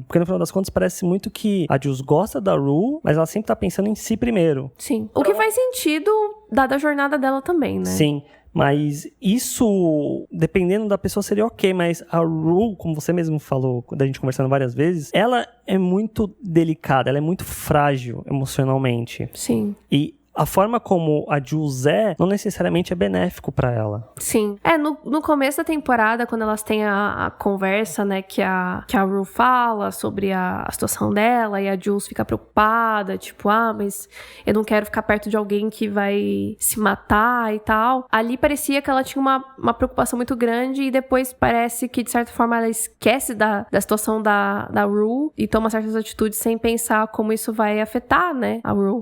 Porque no final das contas parece muito que a Jules gosta da Rue, mas ela sempre tá pensando em si primeiro. Sim. O que faz sentido dada a jornada dela também, né? Sim. Mas isso, dependendo da pessoa, seria ok. Mas a Rue, como você mesmo falou, da gente conversando várias vezes, ela é muito delicada, ela é muito frágil emocionalmente. Sim. E a forma como a Jules não necessariamente é benéfico pra ela. Sim. No começo da temporada, quando elas têm a conversa, né, que a Rue fala sobre a situação dela, e a Jules fica preocupada, tipo, mas eu não quero ficar perto de alguém que vai se matar e tal. Ali parecia que ela tinha uma preocupação muito grande, e depois parece que, de certa forma, ela esquece da situação da Rue e toma certas atitudes sem pensar como isso vai afetar, né, a Rue.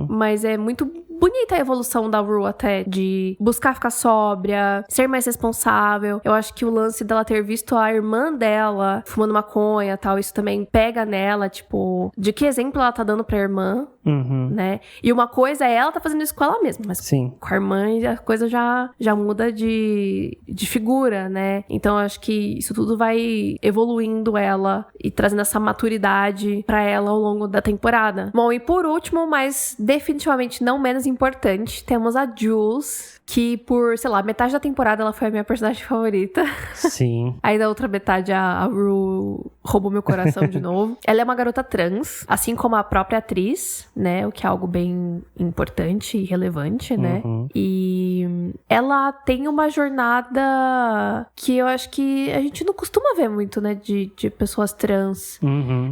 Mas é muito bonita a evolução da Rue até, de buscar ficar sóbria, ser mais responsável. Eu acho que o lance dela ter visto a irmã dela fumando maconha e tal, isso também pega nela, tipo, de que exemplo ela tá dando pra irmã, né? E uma coisa é ela tá fazendo isso com ela mesma, mas sim, com a irmã a coisa já muda de figura, né? Então eu acho que isso tudo vai evoluindo ela e trazendo essa maturidade pra ela ao longo da temporada. Bom, e por último, mas definitivamente não menos importante, temos a Jules, que por, sei lá, metade da temporada ela foi a minha personagem favorita. Sim. Aí da outra metade a Rue roubou meu coração de novo. Ela é uma garota trans, assim como a própria atriz, né? O que é algo bem importante e relevante, né? E ela tem uma jornada que eu acho que a gente não costuma ver muito, né? De pessoas trans.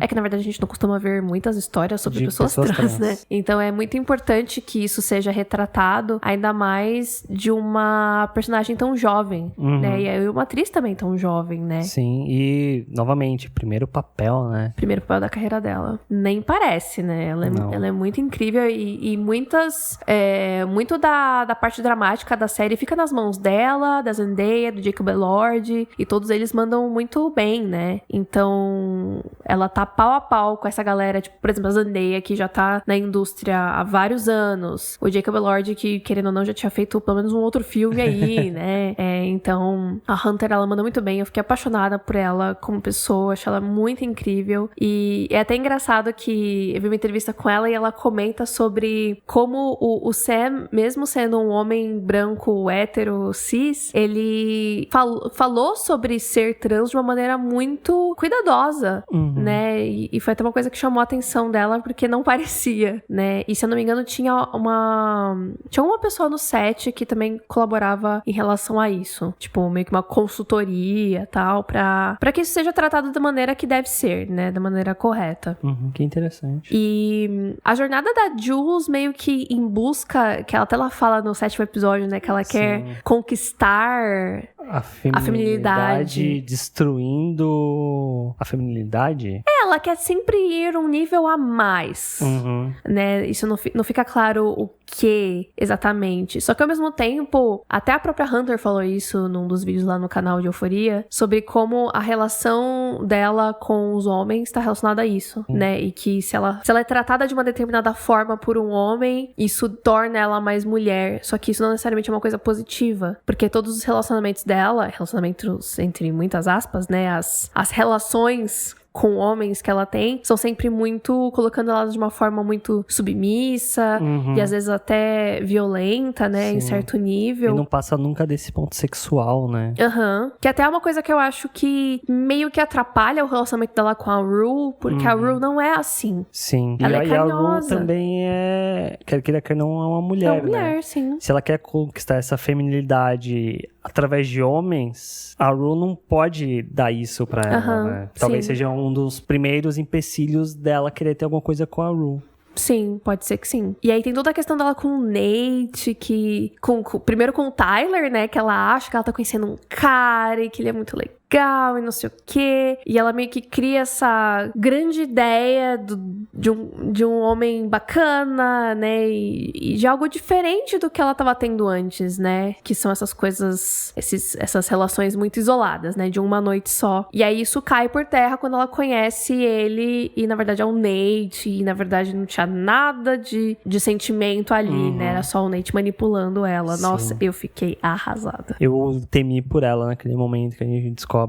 É que, na verdade, a gente não costuma ver muitas histórias sobre pessoas trans, né? Então é muito importante que isso seja retratado, ainda mais de uma personagem tão jovem, né? E uma atriz também tão jovem, né? Sim, e, novamente, primeiro papel, né? Primeiro papel da carreira dela. Nem parece, né? Ela é muito incrível e muito da parte dramática da série fica nas mãos dela, da Zendaya, do Jacob Elordi, e todos eles mandam muito bem, né? Então, ela tá pau a pau com essa galera, tipo, por exemplo, a Zendaya, que já tá na indústria há vários anos, o Jacob Elordi, que, querendo ou não, já tinha feito pelo menos um outro filme aí, né? Então, a Hunter, ela manda muito bem. Eu fiquei apaixonada por ela como pessoa, acho ela muito incrível. E é até engraçado que eu vi uma entrevista com ela e ela comenta sobre como o Sam, mesmo sendo um homem branco, hétero, cis, ele falou sobre ser trans de uma maneira muito cuidadosa, né? E foi até uma coisa que chamou a atenção dela, porque não parecia, né? E se eu não me engano, tinha uma pessoa no set que também colaborava em relação a isso. isso. Tipo, meio que uma consultoria e tal, pra que isso seja tratado da maneira que deve ser, né? Da maneira correta. Que interessante. E a jornada da Jules meio que em busca, que ela até ela fala no 7º episódio, né? Que ela quer conquistar a feminilidade. Destruindo a feminilidade? Ela quer sempre ir um nível a mais, né? Isso não fica claro o que exatamente. Só que ao mesmo tempo, até a própria Hunter falou isso num dos vídeos lá no canal de Euforia, sobre como a relação dela com os homens está relacionada a isso, né? E que se ela é tratada de uma determinada forma por um homem, isso torna ela mais mulher. Só que isso não necessariamente é uma coisa positiva, porque todos os relacionamentos dela, relacionamentos entre muitas aspas, né? As relações com homens que ela tem, são sempre muito, colocando ela de uma forma muito submissa, e às vezes até violenta, né, em certo nível. E não passa nunca desse ponto sexual, né? Que até é uma coisa que eu acho que meio que atrapalha o relacionamento dela com a Rue, porque a Rue não é assim. Sim. Ela é carinhosa. E a Rue também quer queira, quer não, é uma mulher, né? É uma mulher, sim. Se ela quer conquistar essa feminilidade através de homens, a Rue não pode dar isso pra ela, né? Talvez seja um dos primeiros empecilhos dela querer ter alguma coisa com a Rue. Sim, pode ser que sim. E aí tem toda a questão dela com o Nate, primeiro com o Tyler, né, que ela acha que ela tá conhecendo um cara e que ele é muito legal e não sei o quê. E ela meio que cria essa grande ideia de um homem bacana, né, e de algo diferente do que ela tava tendo antes, né, que são essas coisas, essas relações muito isoladas, né, de uma noite só. E aí isso cai por terra quando ela conhece ele e na verdade é o Nate, e na verdade não tinha nada de sentimento ali, né, era só o Nate manipulando ela. Sim. Nossa, eu fiquei arrasada. Eu temi por ela naquele momento que a gente descobre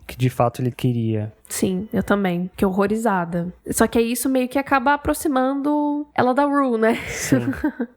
que de fato ele queria. Sim, eu também. Fiquei horrorizada. Só que isso meio que acaba aproximando ela da Rue, né? Sim.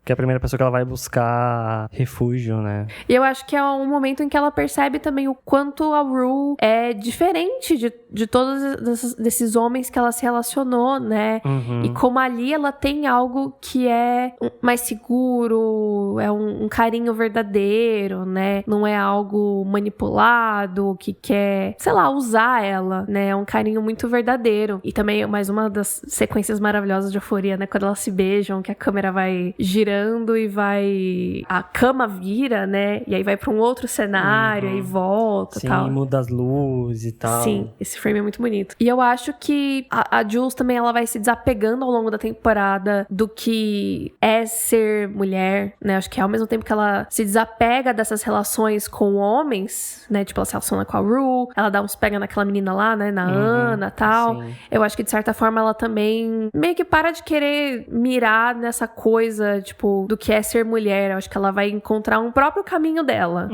Que é a primeira pessoa que ela vai buscar refúgio, né? E eu acho que é um momento em que ela percebe também o quanto a Rue é diferente de todos desses homens que ela se relacionou, né? E como ali ela tem algo que é mais seguro, é um carinho verdadeiro, né? Não é algo manipulado, que quer, sei lá, usar ela, né? É um carinho muito verdadeiro. E também mais uma das sequências maravilhosas de Euforia, né? Quando elas se beijam, que a câmera vai girando e a cama vira, né? E aí vai pra um outro cenário, aí volta e tal. Sim, muda as luzes e tal. Sim, esse frame é muito bonito. E eu acho que a Jules também, ela vai se desapegando ao longo da temporada do que é ser mulher, né? Acho que ao mesmo tempo que ela se desapega dessas relações com homens, né? Tipo, ela se relaciona com a Rue, ela dá uns pega naquela menina lá, né? Na Ana e tal. Sim. Eu acho que, de certa forma, ela também meio que para de querer mirar nessa coisa, tipo, do que é ser mulher. Eu acho que ela vai encontrar um próprio caminho dela,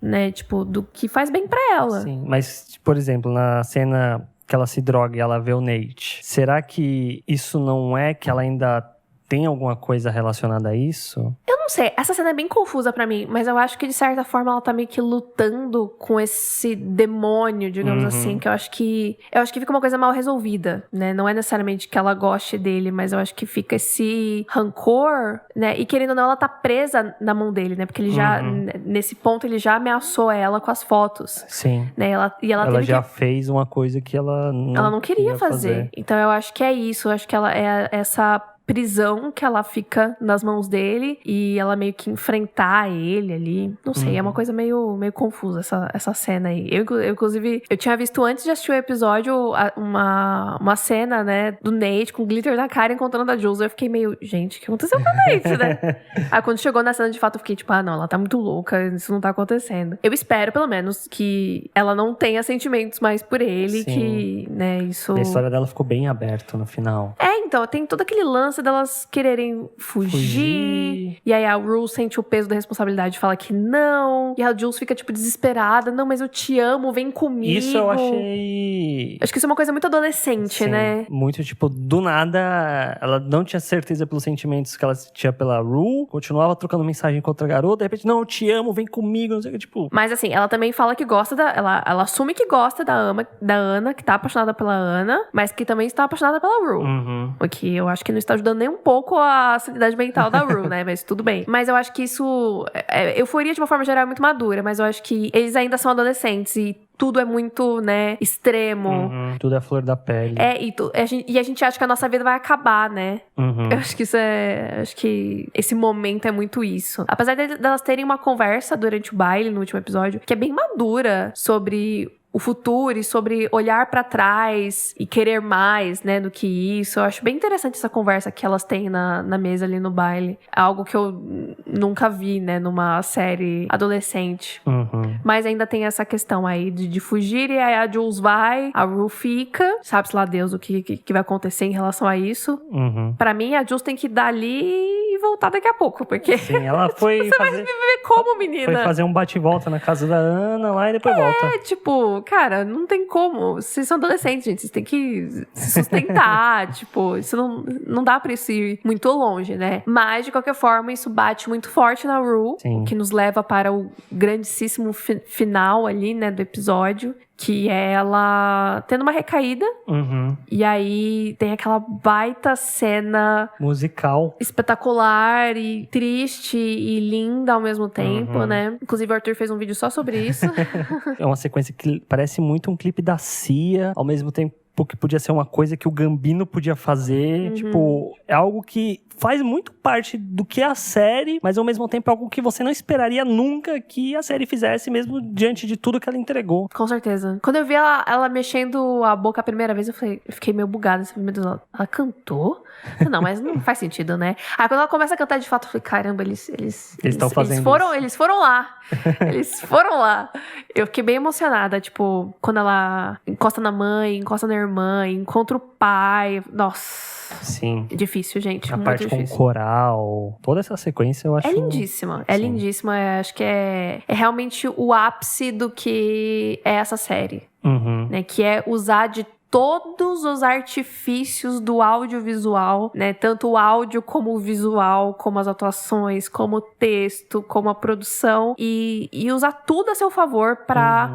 né? Tipo, do que faz bem pra ela. Sim, mas, por exemplo, na cena que ela se droga e ela vê o Nate, será que isso não é que ela ainda tem alguma coisa relacionada a isso? Eu não sei, essa cena é bem confusa pra mim, mas eu acho que de certa forma ela tá meio que lutando com esse demônio, digamos assim, que eu acho que fica uma coisa mal resolvida, né? Não é necessariamente que ela goste dele, mas eu acho que fica esse rancor, né? E querendo ou não, ela tá presa na mão dele, né? Porque ele já, nesse ponto, ele já ameaçou ela com as fotos. Sim. Né? Ela já fez uma coisa que ela não queria fazer. Então eu acho que é isso, eu acho que ela é essa prisão que ela fica nas mãos dele e ela meio que enfrentar ele ali. Não sei, é uma coisa meio confusa essa cena aí. Eu, inclusive, eu tinha visto antes de assistir o episódio uma cena, né, do Nate com glitter na cara encontrando a Jules. Eu fiquei meio, gente, o que aconteceu com o Nate, né? Aí quando chegou na cena, de fato, eu fiquei tipo, não, ela tá muito louca, isso não tá acontecendo. Eu espero, pelo menos, que ela não tenha sentimentos mais por ele, que, né, isso... A história dela ficou bem aberta no final. Então, tem todo aquele lance delas quererem fugir. E aí a Rue sente o peso da responsabilidade e fala que não. E a Jules fica, tipo, desesperada. Não, mas eu te amo, vem comigo. Isso eu achei... Acho que isso é uma coisa muito adolescente, Sim, né? Muito, tipo, do nada, ela não tinha certeza pelos sentimentos que ela tinha pela Rue. Continuava trocando mensagem com outra garota. De repente, não, eu te amo, vem comigo, não sei o que, tipo... Mas assim, ela também fala que gosta ela assume que gosta da Ana, que tá apaixonada pela Ana, mas que também está apaixonada pela Rue. O que eu acho que não está ajudando ajudando nem um pouco a sanidade mental da Rue, né? Mas tudo bem. Mas eu acho que isso... euforia, de uma forma geral, é muito madura. Mas eu acho que eles ainda são adolescentes e tudo é muito, né, extremo. Tudo é flor da pele. E a gente acha que a nossa vida vai acabar, né? Eu acho que acho que esse momento é muito isso. Apesar delas terem uma conversa durante o baile, no último episódio, que é bem madura sobre o futuro e sobre olhar pra trás e querer mais, né, do que isso. Eu acho bem interessante essa conversa que elas têm na mesa ali no baile. É algo que eu nunca vi, né, numa série adolescente. Mas ainda tem essa questão aí de fugir, e aí a Jules vai, a Rue fica, sabe-se lá Deus o que vai acontecer em relação a isso. Pra mim, a Jules tem que ir dali e voltar daqui a pouco, porque... Sim, ela foi Você vai viver como, menina? Foi fazer um bate-volta na casa da Ana lá e depois volta. Tipo, cara, não tem como. Vocês são adolescentes, gente. Vocês têm que se sustentar. Tipo, isso não dá pra isso ir muito longe, né? Mas, de qualquer forma, isso bate muito forte na Rue, que nos leva para o grandíssimo final ali, né, do episódio. Que é ela tendo uma recaída. E aí tem aquela baita cena musical, espetacular e triste e linda ao mesmo tempo, né? Inclusive o Arthur fez um vídeo só sobre isso. É uma sequência que parece muito um clipe da Cia, ao mesmo tempo que podia ser uma coisa que o Gambino podia fazer. Tipo, é algo que faz muito parte do que é a série, mas ao mesmo tempo é algo que você não esperaria nunca que a série fizesse, mesmo diante de tudo que ela entregou. Com certeza. Quando eu vi ela mexendo a boca a primeira vez, eu fiquei meio bugada. Meu Deus, ela cantou? Não, mas não faz sentido, né? Aí quando ela começa a cantar de fato, eu falei, caramba, eles estão fazendo eles foram lá. Eles foram lá. Eu fiquei bem emocionada, tipo, quando ela encosta na mãe, encosta na irmã, encontra o pai. Nossa. Sim. Difícil, gente. A muito parte difícil. com o coral, toda essa sequência eu acho... É lindíssima. É lindíssima. Acho que é realmente o ápice do que é essa série. Né? Que é usar de todos os artifícios do audiovisual, né? Tanto o áudio como o visual, como as atuações, como o texto, como a produção. E usar tudo a seu favor pra...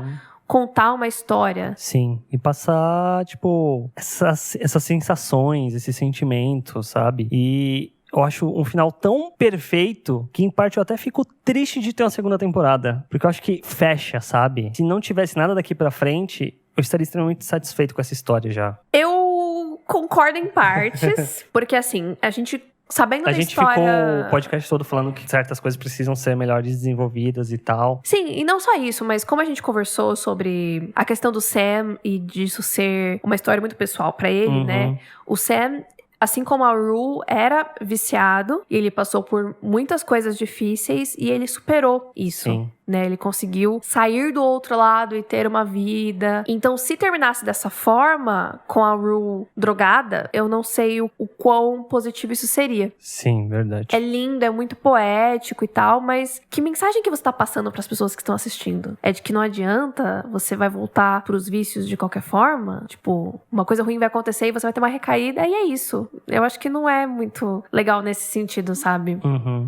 contar uma história. Sim, e passar, tipo, essas sensações, esses sentimentos, sabe? E eu acho um final tão perfeito que, em parte, eu até fico triste de ter uma segunda temporada. Porque eu acho que fecha, sabe? Se não tivesse nada daqui pra frente, eu estaria extremamente satisfeito com essa história já. Eu concordo em partes, porque, assim, a gente... Sabendo da história... ficou o podcast todo falando que certas coisas precisam ser melhores desenvolvidas e tal. Sim, e não só isso, mas como a gente conversou sobre a questão do Sam e disso ser uma história muito pessoal pra ele, né? O Sam, assim como a Rue, era viciado e ele passou por muitas coisas difíceis e ele superou isso. Sim. Né? Ele conseguiu sair do outro lado e ter uma vida. Então, se terminasse dessa forma, com a Rue drogada, eu não sei o quão positivo isso seria. Sim, verdade. É lindo, é muito poético e tal, mas que mensagem que você tá passando pras pessoas que estão assistindo? É de que não adianta, você vai voltar pros vícios de qualquer forma? Tipo, uma coisa ruim vai acontecer e você vai ter uma recaída e é isso. Eu acho que não é muito legal nesse sentido, sabe?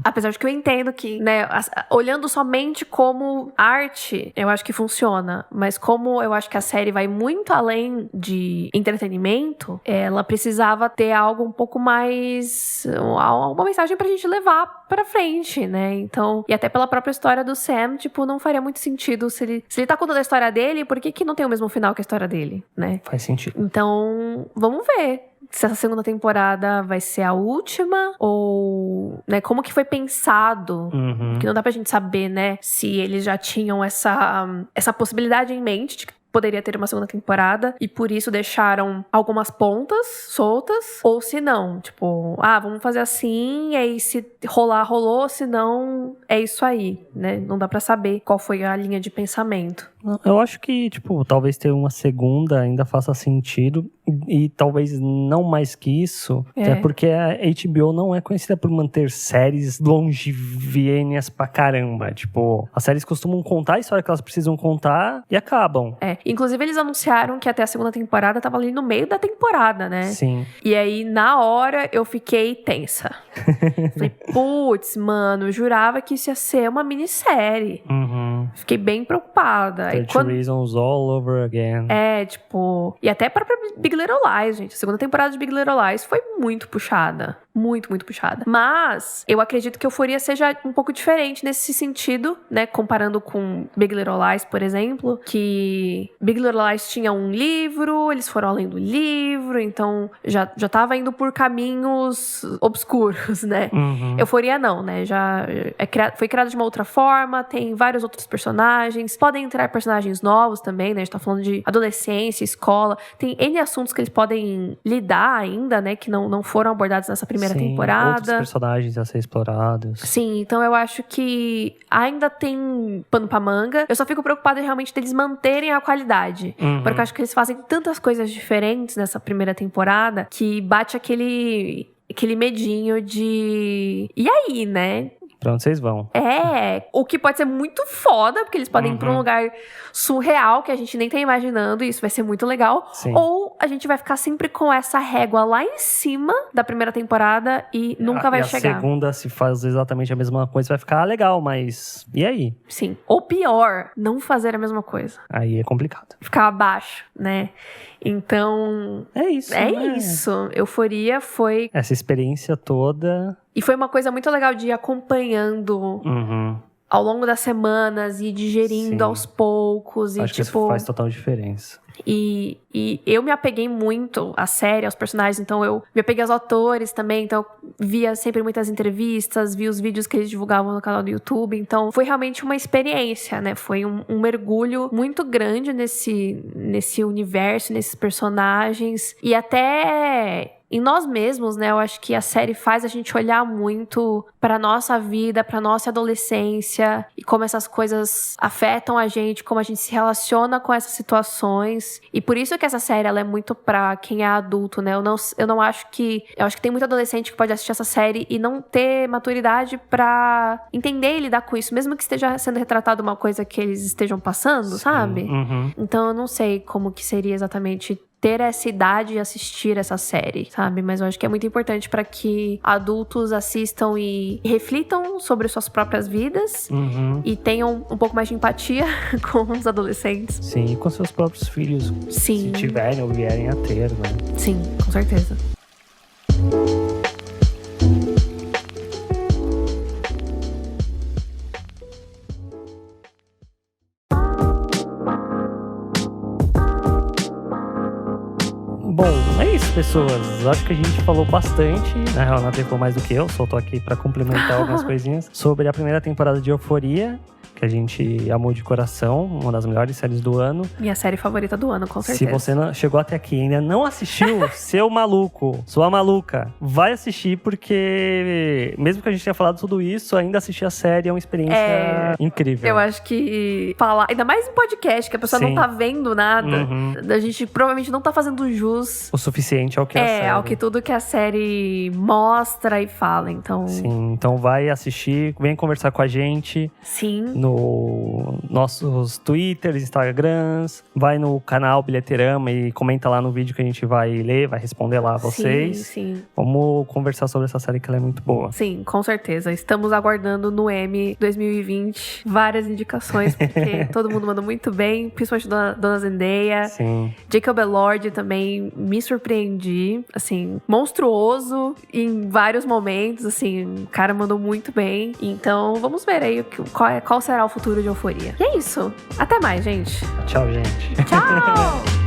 Apesar de que eu entendo que, né, olhando somente como arte, eu acho que funciona. Mas como eu acho que a série vai muito além de entretenimento, ela precisava ter algo um pouco mais... uma mensagem pra gente levar pra frente, né? Então... E até pela própria história do Sam, tipo, não faria muito sentido se ele tá contando a história dele, por que não tem o mesmo final que a história dele, né? Faz sentido. Então, vamos ver se essa segunda temporada vai ser a última ou, né, como que foi pensado. Porque não dá pra gente saber, né, se eles já tinham essa possibilidade em mente de que poderia ter uma segunda temporada e por isso deixaram algumas pontas soltas, ou se não, tipo, vamos fazer assim, e aí se rolar, rolou, se não, é isso aí, né? Não dá pra saber qual foi a linha de pensamento. Eu acho que, tipo, talvez ter uma segunda ainda faça sentido e talvez não mais que isso, até porque a HBO não é conhecida por manter séries longevêneas pra caramba. Tipo, as séries costumam contar a história que elas precisam contar e acabam. Inclusive eles anunciaram que até a segunda temporada tava ali no meio da temporada, né? Sim. E aí, na hora, eu fiquei tensa. Falei, putz, mano, eu jurava que isso ia ser uma minissérie. Fiquei bem preocupada. 30 Reasons All Over Again. Tipo... E até a própria Big Little Lies, gente. A segunda temporada de Big Little Lies foi muito puxada. Muito, muito puxada. Mas eu acredito que Euphoria seja um pouco diferente nesse sentido, né? Comparando com Big Little Lies, por exemplo, que Big Little Lies tinha um livro, eles foram além do livro, então já tava indo por caminhos obscuros, né? Euphoria não, né? Já foi criado de uma outra forma, tem vários outros personagens, podem entrar personagens novos também, né? A gente tá falando de adolescência, escola, tem N assuntos que eles podem lidar ainda, né? Que não foram abordados nessa primeira temporada. Outros personagens a ser explorados. Sim, então eu acho que ainda tem pano pra manga. Eu só fico preocupada realmente deles manterem a qualidade. Porque eu acho que eles fazem tantas coisas diferentes nessa primeira temporada que bate aquele medinho de... E aí, né? Pra onde vocês vão? O que pode ser muito foda, porque eles podem ir pra um lugar surreal que a gente nem tá imaginando, e isso vai ser muito legal. Sim. Ou a gente vai ficar sempre com essa régua lá em cima da primeira temporada e nunca vai chegar. A segunda, se faz exatamente a mesma coisa, vai ficar legal, mas e aí? Sim. Ou pior, não fazer a mesma coisa. Aí é complicado. Ficar abaixo, né? Então... É isso. Isso. Euphoria foi... Essa experiência toda... E foi uma coisa muito legal de ir acompanhando ao longo das semanas e digerindo aos poucos. Acho que isso faz total diferença. E eu me apeguei muito à série, aos personagens, então eu me apeguei aos autores também, então eu via sempre muitas entrevistas, via os vídeos que eles divulgavam no canal do YouTube, então foi realmente uma experiência, né? Foi um mergulho muito grande nesse universo, nesses personagens, e até... em nós mesmos, né? Eu acho que a série faz a gente olhar muito pra nossa vida, pra nossa adolescência e como essas coisas afetam a gente, como a gente se relaciona com essas situações. E por isso que essa série, ela é muito pra quem é adulto, né? Eu acho que tem muito adolescente que pode assistir essa série e não ter maturidade pra entender e lidar com isso, mesmo que esteja sendo retratado uma coisa que eles estejam passando, sabe? Então eu não sei como que seria exatamente ter essa idade e assistir essa série, sabe? Mas eu acho que é muito importante para que adultos assistam e reflitam sobre suas próprias vidas e tenham um pouco mais de empatia com os adolescentes. Sim, e com seus próprios filhos. Sim. Se tiverem ou vierem a ter, né? Sim, com certeza. Bom, é isso, pessoas. Acho que a gente falou bastante. Na real, Nath falou mais do que eu. Só tô aqui pra complementar algumas coisinhas. Sobre a primeira temporada de Euphoria, que a gente amou de coração. Uma das melhores séries do ano. Minha série favorita do ano, com certeza. Se você não chegou até aqui e ainda não assistiu, seu maluco, sua maluca, vai assistir, porque mesmo que a gente tenha falado tudo isso, ainda assistir a série é uma experiência incrível. Eu acho que falar, ainda mais em podcast, que a pessoa não tá vendo nada, a gente provavelmente não tá fazendo jus o suficiente ao que a série. Ao que tudo que a série mostra e fala, então... Sim, então vai assistir, vem conversar com a gente. Sim. No nossos Twitters, Instagrams, vai no canal Bilheteirama e comenta lá no vídeo que a gente vai ler, vai responder lá a vocês. Sim. Vamos conversar sobre essa série que ela é muito boa. Sim, com certeza. Estamos aguardando no Emmy 2020 várias indicações, porque todo mundo mandou muito bem, principalmente Dona Zendaya. Sim. Jacob Elord também me surpreendi, assim, monstruoso em vários momentos, assim, o cara mandou muito bem. Então, vamos ver aí qual será o futuro de Euphoria. E é isso. Até mais, gente. Tchau, gente. Tchau!